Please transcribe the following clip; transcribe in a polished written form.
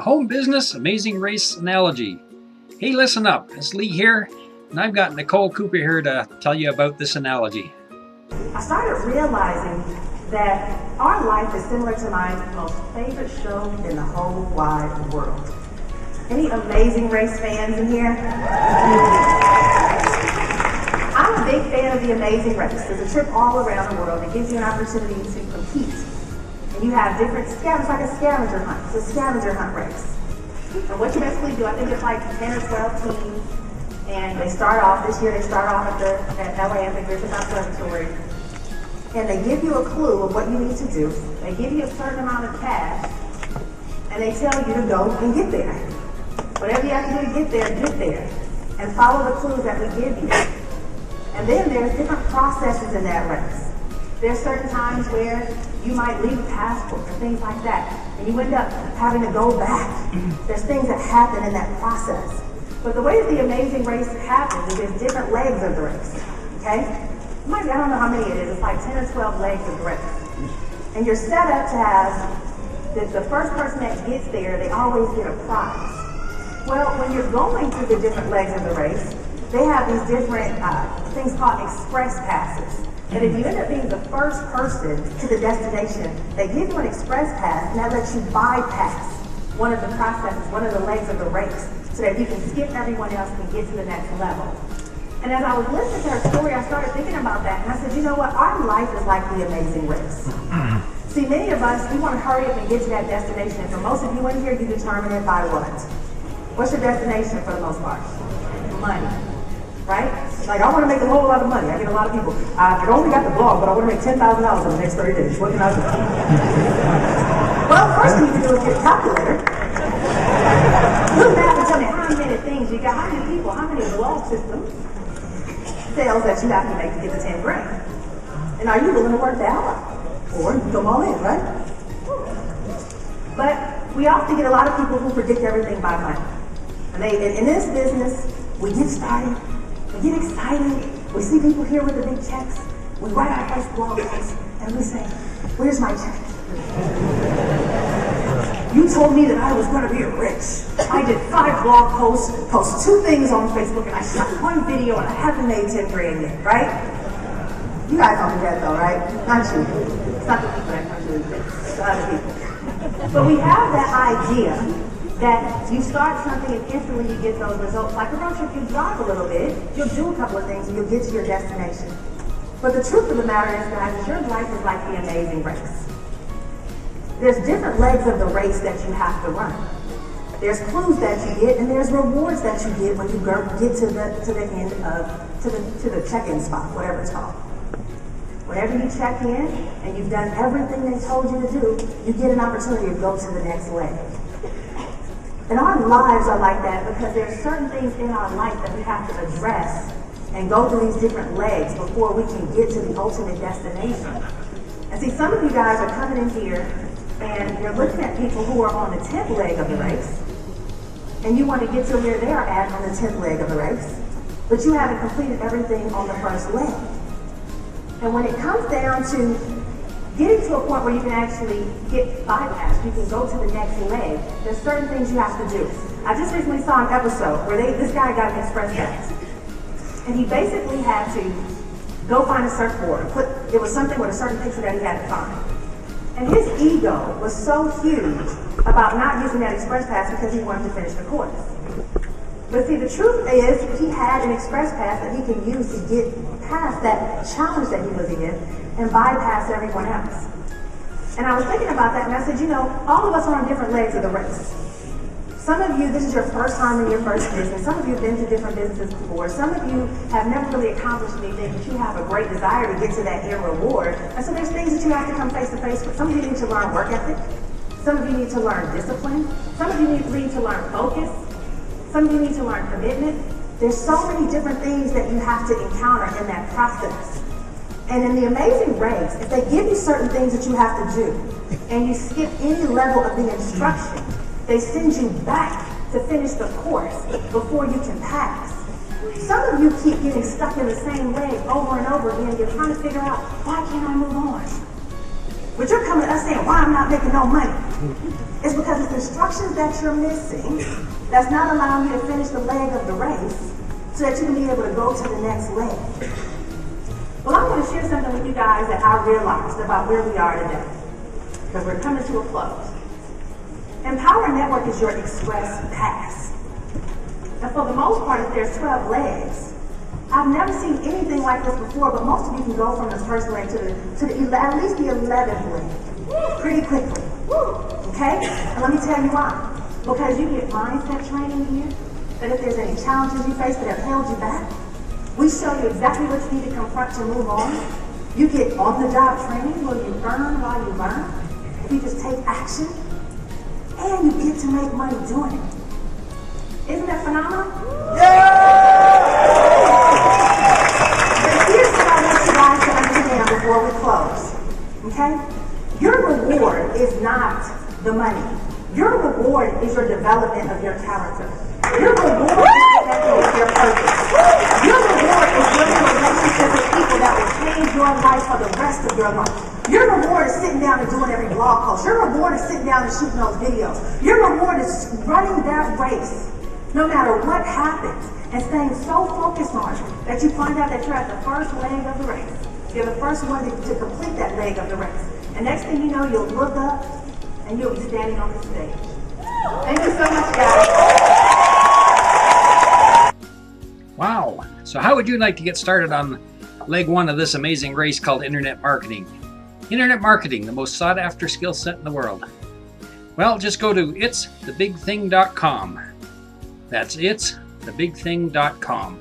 home business amazing race analogy. Hey, listen up. It's Lee here, and I've got Nicole Cooper here to tell you about this analogy. I started realizing that our life is similar to my most favorite show in the whole wide world. Any Amazing Race fans in here? I'm a big fan of the Amazing Race. There's a trip all around the world that gives you an opportunity to compete. And you have different scavengers, like a scavenger hunt. It's a scavenger hunt race. And what you basically do, I think it's like 10 or 12 teams, and they start off, this year they start off at LA at the Griffith Observatory, and they give you a clue of what you need to do. They give you a certain amount of cash, and they tell you to go and get there. Whatever you have to do to get there, and follow the clues that we give you. And then there's different processes in that race. There's certain times where you might leave a passport or things like that, and you end up having to go back. There's things that happen in that process. But the way that the Amazing Race happens is there's different legs of the race, okay? I don't know how many it is. It's like 10 or 12 legs of the race. And you're set up to have the first person that gets there, they always get a prize. Well, when you're going through the different legs of the race, they have these different things called express passes. And if you end up being the first person to the destination, they give you an express pass, and that lets you bypass one of the processes, one of the legs of the race, so that you can skip everyone else and get to the next level. And as I was listening to her story, I started thinking about that, and I said, you know what? Our life is like the Amazing Race. See, many of us, we want to hurry up and get to that destination. And for most of you in here, you determine it by what? What's your destination for the most part? Money. Right? Like, I want to make a whole lot of money. I get a lot of people. I've only got the blog, but I want to make $10,000 in the next 30 days. What can I do? Well, first thing you can do is get a calculator. Do the math and tell me how many things you got, how many people, how many blog systems, sales that you have to make to get to 10 grand. And are you willing to work that out? Or you come all in, right? But we often get a lot of people who predict everything by money. And in this business, we get started. We get excited. We see people here with the big checks. We write our first blog post and we say, where's my check? You told me that I was going to be rich. I did 5 blog posts, post 2 things on Facebook, and I shot 1 video, and I haven't made 10 grand yet, right? You guys don't do that though, right? Not you. It's not the people that come to these things. It's the other people. But we have that idea that you start something and instantly you get those results. Like a road trip, you drive a little bit, you'll do a couple of things, and you'll get to your destination. But the truth of the matter is, guys, your life is like the Amazing Race. There's different legs of the race that you have to run. There's clues that you get, and there's rewards that you get when you get to the end of to the check-in spot, whatever it's called. Whenever you check in and you've done everything they told you to do, you get an opportunity to go to the next leg. And our lives are like that because there are certain things in our life that we have to address and go through these different legs before we can get to the ultimate destination. And see, some of you guys are coming in here and you're looking at people who are on the 10th leg of the race, and you want to get to where they are at on the 10th leg of the race, but you haven't completed everything on the first leg. And when it comes down to getting to a point where you can actually get bypassed, you can go to the next leg, there's certain things you have to do. I just recently saw an episode where this guy got an express pass. And he basically had to go find a surfboard. It was something with a certain picture that he had to find. And his ego was so huge about not using that express pass because he wanted to finish the course. But see, the truth is, he had an express pass that he can use to get past that challenge that he was in and bypass everyone else. And I was thinking about that, and I said, you know, all of us are on different legs of the race. Some of you, this is your first time in your first business. Some of you have been to different businesses before. Some of you have never really accomplished anything, but you have a great desire to get to that end reward. And so there's things that you have to come face to face with. Some of you need to learn work ethic. Some of you need to learn discipline. Some of you need to learn focus. Some of you need to learn commitment. There's so many different things that you have to encounter in that process. And in the Amazing Race, if they give you certain things that you have to do, and you skip any level of the instruction, they send you back to finish the course before you can pass. Some of you keep getting stuck in the same leg over and over again. You're trying to figure out, why can't I move on? But you're coming to us saying, why I'm not making no money? It's because it's instructions that you're missing that's not allowing you to finish the leg of the race so that you can be able to go to the next leg. Well, I'm going to share something with you guys that I realized about where we are today, because we're coming to a close. Empower Network is your express pass. And for the most part, if there's 12 legs, I've never seen anything like this before, but most of you can go from the first leg to at least the 11th leg pretty quickly. Okay? And let me tell you why. Because you get mindset training here, that if there's any challenges you face that have held you back, we show you exactly what you need to confront to move on. You get on-the-job training where you earn while you learn. You just take action, and you get to make money doing it. Isn't that phenomenal? But here's what I want you guys to understand before we close. Okay? Your reward is not the money. Your reward is your development of your character. Your reward is connecting with your purpose. Your reward is building a relationship with people that will change your life for the rest of your life. Your reward is sitting down and doing every blog post. Your reward is sitting down and shooting those videos. Your reward is running that race, no matter what happens, and staying so focused on it that you find out that you're at the first leg of the race. You're the first one to complete that leg of the race. And next thing you know, you'll look up and you'll be standing on the stage. Thank you so much, guys. Wow. So how would you like to get started on leg one of this amazing race called internet marketing? Internet marketing, the most sought after skill set in the world. Well, just go to itsthebigthing.com. That's itsthebigthing.com.